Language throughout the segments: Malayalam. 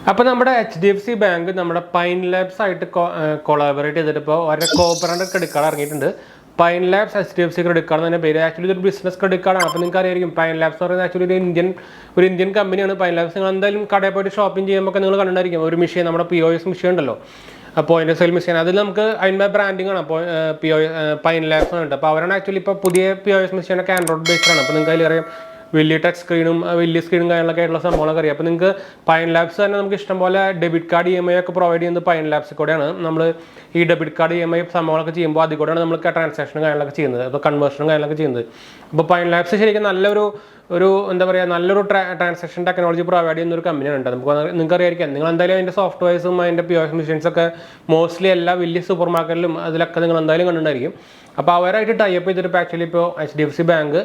അപ്പോൾ നമ്മുടെ HDFC ബാങ്ക് നമ്മുടെ Pinelabs ആയിട്ട് കൊളാബറേറ്റ് ചെയ്തിട്ട് ഇപ്പോൾ ഒരു കോപ്പറേറ്റീവ് ക്രെഡിറ്റ് കാർഡ് ഇറങ്ങിയിട്ടുണ്ട്. Pinelabs HDFC ക്രെഡിറ്റ് കാർഡ് എന്ന പേര്. ആക്ച്വലി ഇതൊരു ബിസിനസ് ക്രെഡിറ്റ് കാർഡാണ്. അപ്പോൾ നിങ്ങൾക്ക് അറിയായിരിക്കും Pinelabs എന്ന് പറയുന്നത് ആക്ച്വലി ഒരു ഇന്ത്യൻ കമ്പനിയാണ്. Pinelabs നിങ്ങൾ എന്തായാലും കടയിൽ പോയിട്ട് ഷോപ്പിംഗ് ചെയ്യുമ്പോൾ നിങ്ങൾ കണ്ടിട്ടുണ്ടായിരിക്കും ഒരു മെഷീൻ, നമ്മുടെ POS മെഷീൻ ഉണ്ടല്ലോ, പോയിന്റ് ഓഫ് സെയിൽ മെഷീൻ. അതിൽ നമുക്ക് അതിൻ്റെ ബ്രാൻഡിങ് ആണ്. അപ്പോൾ Pinelabs ഉണ്ട്. അപ്പോൾ അവരാണ് ആക്ച്വലി ഇപ്പോൾ പുതിയ POS മെഷീനൊക്കെ ആൻഡ്രോയിഡ് ബേസ്ഡ് ആണ്. അപ്പോൾ നിങ്ങൾക്ക് അതിൽ അറിയാം വലിയ ടച്ച് സ്ക്രീനും വലിയ സ്ക്രീനും കാര്യങ്ങളൊക്കെ ആയിട്ടുള്ള സംഭവങ്ങളൊക്കെ അറിയാം. അപ്പോൾ നിങ്ങൾക്ക് Pinelabs തന്നെ നമുക്ക് ഇഷ്ടംപോലെ ഡെബിറ്റ് കാർഡ് EMI ഒക്കെ പ്രൊവൈഡ് ചെയ്യുന്നത് Pinelabs കൂടെയാണ്. നമ്മൾ ഈ ഡെബിറ്റ് കാർഡ് EMI സംഭവങ്ങളൊക്കെ ചെയ്യുമ്പോൾ അതിൽ കൂടെയാണ് നമ്മൾ ട്രാൻസാക്ഷനും കാര്യങ്ങളൊക്കെ ചെയ്യുന്നത്, അപ്പോൾ കൺവേർഷനും കാര്യങ്ങളൊക്കെ ചെയ്യുന്നത്. അപ്പോൾ Pinelabs ശരിക്കും നല്ലൊരു എന്താ പറയുക നല്ലൊരു ട്രാൻസാക്ഷൻ ടെക്നോളജി പ്രൊവൈഡ് ചെയ്യുന്ന ഒരു കമ്പനിയാണ് ഉണ്ട്. നമുക്ക് നിങ്ങൾക്ക് അറിയായിരിക്കാം, നിങ്ങൾ എന്തായാലും അതിൻ്റെ സോഫ്റ്റ്വെയർസും അതിൻ്റെ POS മെഷീൻസൊക്കെ മോസ്റ്റ്ലി എല്ലാ വലിയ സൂപ്പർ മാർക്കറ്റിലും അതിലൊക്കെ നിങ്ങൾ എന്തായാലും കണ്ടിട്ടുണ്ടായിരിക്കും. അപ്പോൾ അവരായിട്ട് ടൈപ്പ് ചെയ്തിട്ട് ആക്ച്വലി ഇപ്പോൾ HDFC ബാങ്ക്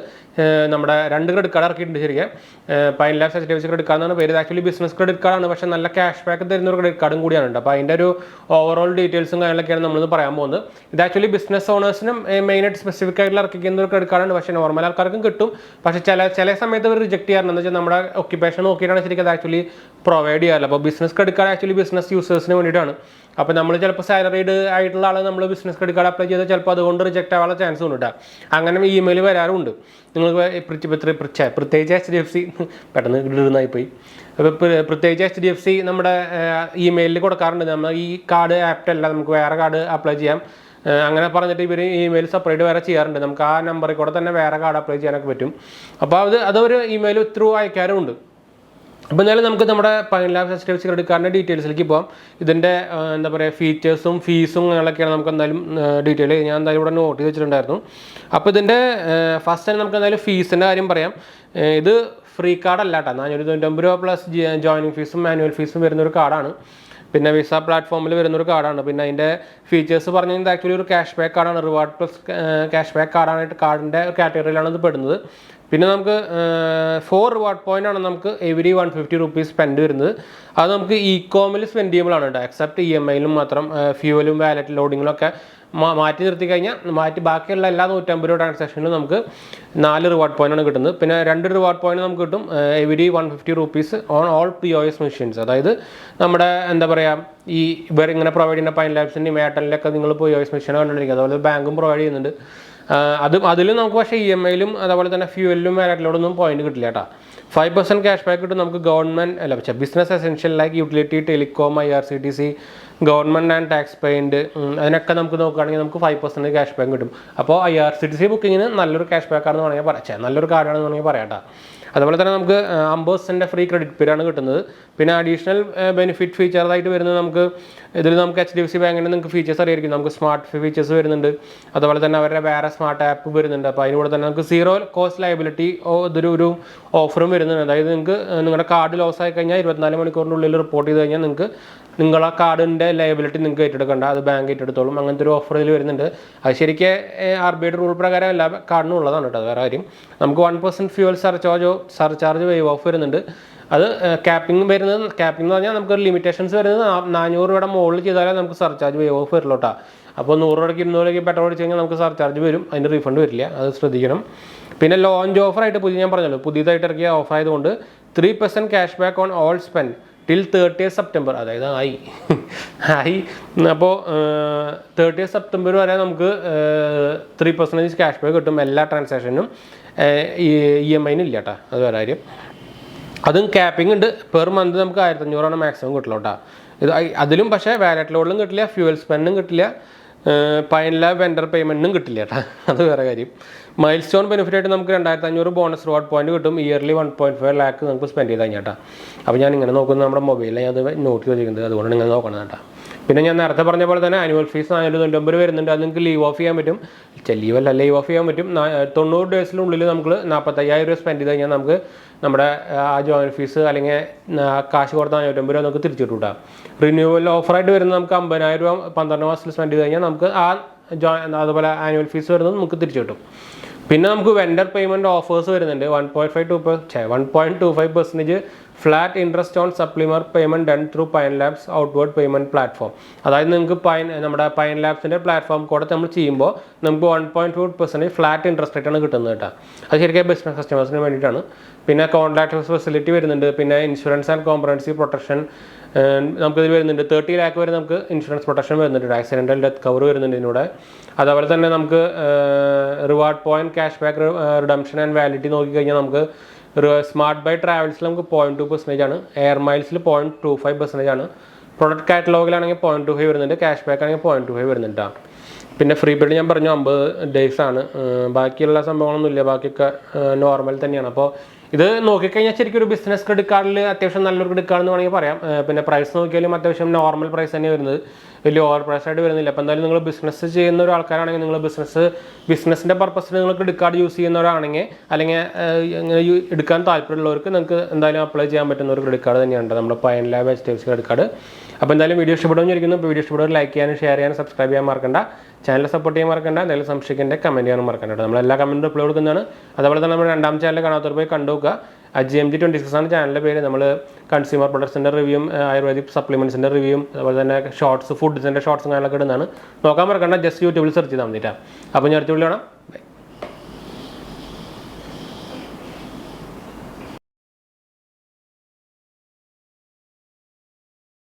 നമ്മുടെ 2 ക്രെഡിറ്റ് കാർഡ് ഇറക്കിയിട്ടുണ്ട്. ശരിക്കും Pinelabs HDFC ക്രെഡിറ്റ് കാർഡ് എന്നാണ് പേര്. ആക്ച്വലി ബിസിനസ് ക്രെഡിറ്റ് കാർഡാണ്, പക്ഷേ നല്ല ക്യാഷ് ബാക്ക് തരുന്ന ഒരു ക്രെഡിറ്റ് കാർഡും കൂടിയാണ് ഉണ്ട്. അപ്പോൾ അതിൻ്റെ ഒരു ഓവറോൾ ഡീറ്റെയിൽസും കാര്യങ്ങളൊക്കെയാണ് നമ്മളിന്ന് പറയാൻ പോകുന്നത്. ഇത് ആക്ച്വലി ബിസിനസ് ഓണേഴ്സിനും മെയിനായിട്ട് സ്പെസിഫിക് ആയിട്ടുള്ള ഇറക്കിക്കുന്ന ഒരു ക്രെഡിറ്റ് കാർഡാണ്. പക്ഷേ നോർമൽ ആൾക്കാർക്കും കിട്ടും. പക്ഷേ ചില സമയത്ത് അവർ റിജക്ട് ചെയ്യാറുണ്ട്. എന്ന് വെച്ചാൽ നമ്മുടെ ഒക്യുപ്പേഷൻ നോക്കിയിട്ടാണ് ശരിക്കും അത് ആക്ച്വലി പ്രൊവൈഡ് ചെയ്യാറില്ല. അപ്പോൾ business credit card actually business യൂസേഴ്സിന് വേണ്ടിയിട്ടാണ്. അപ്പോൾ നമ്മൾ ചിലപ്പോൾ സാലറീഡ് ആയിട്ടുള്ള ആൾ നമ്മൾ ബിസിനസ് ക്രെഡിറ്റ് കാർഡ് അപ്ലൈ ചെയ്താൽ ചിലപ്പോൾ അതുകൊണ്ട് റിജക്റ്റ് ആവാനുള്ള ചാൻസ് ഉണ്ട്. അങ്ങനെ ഇമെയിൽ വരാറുണ്ട്. നിങ്ങൾക്ക് പ്രത്യേകിച്ച് HDFC പെട്ടെന്ന് ഇടുന്നതായിപ്പോയി. അപ്പോൾ പ്രത്യേകിച്ച് HDFC നമ്മുടെ ഇമെയിലിൽ കൊടുക്കാറുണ്ട്, നമ്മൾ ഈ കാർഡ് ആപ്റ്റല്ല, നമുക്ക് വേറെ കാർഡ് അപ്ലൈ ചെയ്യാം അങ്ങനെ പറഞ്ഞിട്ട് ഇവർ ഇമെയിൽ സെപ്പറേറ്റ് വേറെ ചെയ്യാറുണ്ട്. നമുക്ക് ആ നമ്പറിൽ കൂടെ തന്നെ വേറെ കാർഡ് അപ്ലൈ ചെയ്യാനൊക്കെ പറ്റും. അപ്പോൾ അതൊരു ഇമെയിൽ ത്രൂ അയക്കാറുമുണ്ട്. അപ്പോൾ എന്തായാലും നമുക്ക് നമ്മുടെ Pinelabs HDFC ക്രെഡിറ്റ് കാർഡിൻ്റെ ഡീറ്റെയിൽസിലേക്ക് പോകാം. ഇതിൻ്റെ എന്താ പറയുക ഫീച്ചേഴ്സും ഫീസും അങ്ങനെയൊക്കെയാണ് നമുക്ക് എന്തായാലും ഡീറ്റെയിൽ ഞാൻ എന്തായാലും ഇവിടെ നോട്ട് ചെയ്ത് വെച്ചിട്ടുണ്ടായിരുന്നു. അപ്പോൾ ഇതിൻ്റെ ഫസ്റ്റ് തന്നെ നമുക്ക് എന്തായാലും ഫീസിൻ്റെ കാര്യം പറയാം. ഇത് ഫ്രീ കാർഡല്ല കേട്ടോ, 499 രൂപ പ്ലസ് ജോയിനിങ് ഫീസും മാനുവൽ ഫീസും വരുന്നൊരു കാർഡാണ്. പിന്നെ വിസ പ്ലാറ്റ്ഫോമിൽ വരുന്നൊരു കാർഡാണ്. പിന്നെ അതിൻ്റെ ഫീച്ചേഴ്സ് പറഞ്ഞു കഴിഞ്ഞാൽ ആക്ച്വലി ഒരു ക്യാഷ് ബാക്ക് കാർഡാണ്, റിവാർഡ് പ്ലസ് ക്യാഷ് ബാക്ക് കാർഡായിട്ട് കാർഡിൻ്റെ കാറ്റഗറിയിലാണ് ഇത് പെടുന്നത്. പിന്നെ നമുക്ക് 4 റിവാർഡ് പോയിന്റ് ആണ് നമുക്ക് എവരി 150 റുപ്പീസ് സ്പെൻഡ് വരുന്നത്. അത് നമുക്ക് ഇ-കോമിൽ സ്പെൻഡ് ചെയ്യുമ്പോഴാണ് കേട്ടോ, എക്സെപ്റ്റ് EMIയിലും മാത്രം. ഫ്യൂവലും വാലറ്റ് ലോഡിങ്ങിലൊക്കെ മാറ്റി നിർത്തി കഴിഞ്ഞാൽ ബാക്കിയുള്ള എല്ലാ 150 രൂപ ട്രാൻസാക്ഷനിലും നമുക്ക് 4 റിവാർഡ് പോയിന്റാണ് കിട്ടുന്നത്. പിന്നെ 2 റിവാർഡ് പോയിന്റ് നമുക്ക് കിട്ടും every 150 rupees on all POS machines. അതായത് നമ്മുടെ എന്താ പറയുക ഈ ഇങ്ങനെ പ്രൊവൈഡ് ചെയ്യുന്ന Pinelabsൻ്റെയും എയർടെലിൻ്റെയൊക്കെ നിങ്ങൾ POS മെഷീൻ കണ്ടിരിക്കുക. അതുപോലെ ബാങ്കും പ്രൊവൈഡ് ചെയ്യുന്നുണ്ട്. അതിലും നമുക്ക് പക്ഷേ EMIയിലും അതുപോലെ തന്നെ ഫ്യൂവലിലും വാലറ്റിലോടൊന്നും പോയിന്റ് കിട്ടില്ല കേട്ടോ. 5% ക്യാഷ് ബാക്ക് കിട്ടും നമുക്ക് government business essential like utility, telecom, IRCTC, government and tax payment അതിനൊക്കെ നമുക്ക് നോക്കുകയാണെങ്കിൽ നമുക്ക് 5% ക്യാഷ് ബാക്ക് കിട്ടും. അപ്പോൾ IRCTC ബുക്കിങ്ങിന് നല്ലൊരു ക്യാഷ് ബാക്കാണെന്ന് വേണമെങ്കിൽ പറയാം, നല്ലൊരു കാർഡാണെന്ന് വേണമെങ്കിൽ പറയാം കേട്ടോ. അതുപോലെ തന്നെ നമുക്ക് 50% ഫ്രീ ക്രെഡിറ്റ് പീരിയഡാണ് കിട്ടുന്നത്. പിന്നെ അഡീഷണൽ ബെനിഫിറ്റ് ഫീച്ചേഴ്സായിട്ട് വരുന്നത് നമുക്ക് ഇതിൽ നമുക്ക് HDFC ബാങ്കിൻ്റെ നിങ്ങൾക്ക് ഫീച്ചേഴ്സ് അറിയായിരിക്കും. നമുക്ക് സ്മാർട്ട് ഫീച്ചേഴ്സ് വരുന്നുണ്ട്. അതുപോലെ തന്നെ അവരുടെ വേറെ സ്മാർട്ട് ആപ്പ് വരുന്നുണ്ട്. അപ്പോൾ അതിലൂടെ തന്നെ നമുക്ക് 0 കോസ്റ്റ് ലയബിലിറ്റി ഒരു ഓഫറും വരുന്നുണ്ട്. അതായത് നിങ്ങൾക്ക് നിങ്ങളുടെ കാർഡ് ലോസ് ആയി കഴിഞ്ഞാൽ 24 മണിക്കൂറിനുള്ളിൽ റിപ്പോർട്ട് ചെയ്ത് കഴിഞ്ഞാൽ നിങ്ങളെ കാർഡിൻ്റെ ലയബിലിറ്റി നിങ്ങൾക്ക് ഏറ്റെടുക്കേണ്ട, അത് ബാങ്ക് ഏറ്റെടുത്തോളും. അങ്ങനത്തെ ഒരു ഓഫർ ഇതിൽ വരുന്നുണ്ട്. അത് ശരിക്കും RBIയുടെ റൂൾ പ്രകാരം എല്ലാ കാർഡിനും ഉള്ളതാണ് കേട്ടോ. വേറെ കാര്യം നമുക്ക് 1% ഫ്യൂവൽ സർചാർജ് വേവ് ഓഫ് വരുന്നുണ്ട്. അത് ക്യാപ്പിംഗ് എന്ന് പറഞ്ഞാൽ നമുക്കൊരു ലിമിറ്റേഷൻസ് വരുന്നത് 400 രൂപയുടെ മുകളിൽ ചെയ്താലേ നമുക്ക് സർചാർജ് വേവ് ഓഫ് വരുള്ളൂ കേട്ടോ. അപ്പോൾ 100 രൂപയ്ക്ക് 200 രൂപയ്ക്ക് പെട്രോൾ അടിച്ച് കഴിഞ്ഞാൽ നമുക്ക് സർചാർജ് വരും, അതിൻ്റെ റീഫണ്ട് വരില്ല, അത് ശ്രദ്ധിക്കണം. പിന്നെ ലോഞ്ച് ഓഫറായിട്ട് ഞാൻ പറഞ്ഞല്ലോ പുതിയതായിട്ട് ഇറക്കിയ ഓഫർ ആയതുകൊണ്ട് 3% cash back on all spend till 30th September, അതായത് ആയി. അപ്പോൾ 30th സെപ്റ്റംബർ വരെ നമുക്ക് 3% ക്യാഷ് ബാക്ക് കിട്ടും എല്ലാ ട്രാൻസാക്ഷനും. EMIന് ഇല്ല കേട്ടോ, അത് വേറെ കാര്യം. അതും ക്യാപ്പിംഗ് ഉണ്ട്. പെർ മന്ത് നമുക്ക് 1500 മാക്സിമം കിട്ടില്ല കേട്ടോ. അതിലും പക്ഷേ വാലറ്റ് ലോഡിലും കിട്ടില്ല, ഫ്യൂവൽ സ്പെൻഡും കിട്ടില്ല, Pinelabs വെൻഡർ പേയ്മെൻറ്റിനും കിട്ടില്ല കേട്ടോ, അത് വേറെ കാര്യം. മൈൽ സ്റ്റോൺ ബെനിഫിറ്റ് ആയിട്ട് നമുക്ക് 2500 ബോണസ് റിവാർഡ് പോയിന്റ് കിട്ടും. ഇയർലി 1.5 ലാക്ക് നമുക്ക് സ്പെൻഡ് ചെയ്ത് കഴിഞ്ഞാൽ കേട്ടോ. അപ്പോൾ ഞാൻ ഇങ്ങനെ നോക്കുന്നത് നമ്മുടെ മൊബൈലിൽ ഞാൻ അത് നോട്ട് ചെയ്തിരിക്കുന്നത്, അതുകൊണ്ട് നിങ്ങൾ നോക്കണം കേട്ടോ. പിന്നെ ഞാൻ നേരത്തെ പറഞ്ഞ പോലെ തന്നെ ആനുവൽ ഫീസ് 499 വരുന്നുണ്ട്. അത് നിങ്ങൾക്ക് ലീവ് ഓഫ് ചെയ്യാൻ പറ്റും, ലീവ് ഓഫ് ചെയ്യാൻ പറ്റും. 90 ഡേയ്സിനുള്ളിൽ നമുക്ക് 45,000 രൂപ സ്പെൻഡ് ചെയ്ത് കഴിഞ്ഞാൽ നമുക്ക് നമ്മുടെ ആ ജോയിൻ ഫീസ് അല്ലെങ്കിൽ കാശ് കൊടുത്ത 499 രൂപ നമുക്ക് തിരിച്ചു കിട്ടും. റിന്യൂവൽ ഓഫറായിട്ട് വരുന്നത് നമുക്ക് 50,000 രൂപ 12 മാസത്തിൽ സ്പെൻഡ് ചെയ്ത് കഴിഞ്ഞാൽ നമുക്ക് അതുപോലെ ആനുവൽ ഫീസ് വരുന്നത് നമുക്ക് തിരിച്ചു കിട്ടും. പിന്നെ നമുക്ക് വെൻഡർ പേയ്മെൻറ്റ് ഓഫേഴ്സ് വരുന്നുണ്ട്. 1.25% flat interest on supplement payment done through Pinelabs outward payment platform. അതായത് നിങ്ങൾക്ക് നമ്മുടെ Pinelabsൻ്റെ പ്ലാറ്റ്ഫോം കൂടെ നമ്മൾ ചെയ്യുമ്പോൾ നമുക്ക് 1.2% ഫ്ലാറ്റ് ഇൻട്രസ്റ്റ് റേറ്റ് ആണ് കിട്ടുന്നത് കേട്ടോ. അത് ശരിക്കും ബിസിനസ് കസ്റ്റമേഴ്സിന് വേണ്ടിയിട്ടാണ്. പിന്നെ കോൺട്രാക്ട് ഫെസിലിറ്റി വരുന്നുണ്ട്, പിന്നെ ഇൻഷുറൻസ് ആൻഡ് കോംപ്രഹെൻസീവ് പ്രൊട്ടക്ഷൻ നമുക്കിത് വരുന്നുണ്ട്. 30 lakh വരെ നമുക്ക് ഇൻഷുറൻസ് പ്രൊട്ടക്ഷൻ വരുന്നുണ്ട്, ആക്സിഡൻ്റൽ ഡെത്ത് കവർ വരുന്നുണ്ട് ഇതിലൂടെ. അതുപോലെ തന്നെ നമുക്ക് reward point cash back redemption and validity നോക്കിക്കഴിഞ്ഞാൽ നമുക്ക് സ്മാർട്ട് ബൈ ട്രാവൽസിൽ നമുക്ക് 0.2% ആണ്, എയർ മൈൽസിൽ 0.25% ആണ്, പ്രൊഡക്റ്റ് കാറ്റലോഗിലാണെങ്കിൽ 0.25 വരുന്നുണ്ട്, ക്യാഷ് ബാക്ക് ആണെങ്കിൽ 0.25 വരുന്നുണ്ട്. പിന്നെ ഫ്രീ പീരീഡ് ഞാൻ പറഞ്ഞു 50 days ആണ്. ബാക്കിയുള്ള സംഭവങ്ങളൊന്നുമില്ല, ബാക്കിയൊക്കെ നോർമൽ തന്നെയാണ്. അപ്പോൾ ഇത് നോക്കിക്കഴിഞ്ഞാൽ ശരിക്കും ഒരു ബിസിനസ് ക്രെഡിറ്റ് കാർഡിൽ അത്യാവശ്യം നല്ലൊരു ക്രെഡിറ്റ് കാർഡ് എന്ന് വേണമെങ്കിൽ പറയാം. പിന്നെ പ്രൈസ് നോക്കിയാലും അത്യാവശ്യം നോർമൽ പ്രൈസ് തന്നെ വരുന്നത്, വലിയ ഓവർ പ്രൈസ് ആയിട്ട് വരുന്നില്ല. അപ്പോൾ എന്തായാലും നിങ്ങൾ ബിസിനസ് ചെയ്യുന്ന ഒരാൾക്കാരാണെങ്കിൽ, നിങ്ങൾ ബിസിനസ്സിൻ്റെ പർപ്പസിന് നിങ്ങൾ ക്രെഡിറ്റ് കാർഡ് യൂസ് ചെയ്യുന്നവരാണെങ്കിൽ, അല്ലെങ്കിൽ ഇങ്ങനെ എടുക്കാൻ താല്പര്യമുള്ളവർക്ക് നിങ്ങൾക്ക് എന്തായാലും അപ്ലൈ ചെയ്യാൻ പറ്റുന്ന ഒരു ക്രെഡിറ്റ് കാർഡ് തന്നെയാണ് നമ്മുടെ Pinelabs HDFC ക്രെഡിറ്റ് കാർഡ്. അപ്പോൾ എന്തായാലും വീഡിയോ ഇഷ്ടപ്പെടുമെന്നിരിക്കുന്നു. വീഡിയോ ഇഷ്ടപ്പെടുക ലൈക്ക് ചെയ്യാനും ഷെയർ ചെയ്യാനും സബ്സ്ക്രൈബ് ചെയ്യാൻ മറക്കണ്ട. ചാനൽ സപ്പോർട്ട് ചെയ്യാൻ മറക്കണ്ട. എന്തെങ്കിലും സംശയിക്കേണ്ട കമൻറ്റ് ചെയ്യാനും മറക്കണ്ട. നമ്മളെല്ലാ കമൻറ്റും റിപ്ലൈ കൊടുക്കുന്നതാണ്. അതുപോലെ തന്നെ നമ്മുടെ രണ്ടാം ചാനൽ കാണാത്തവർ പോയി കണ്ടുനോക്കുക. 𝙤𝙤𝙬𝙯 ആണ് ചാനലിൻ്റെ പേര്. നമ്മൾ കൺസ്യൂമർ പ്രൊഡക്ട്സിൻ്റെ റിവ്യൂയും ആയുർവേദിക് സപ്ലിമെൻറ്റ്സിൻ്റെ റിവ്യൂയും അതുപോലെ തന്നെ ഷോർട്സ്, ഫുഡ്സിൻ്റെ ഷോർട്സും കാര്യങ്ങളൊക്കെ ഇടുന്നതാണ്. നോക്കാൻ മറക്കണ്ട, ജസ്റ്റ് യൂട്യൂബിൽ സെർച്ച് ചെയ്താൽ മതിട്ടാ. അപ്പോൾ ഞാൻ അടുത്ത വീഡിയോ കാണാം. ബൈ.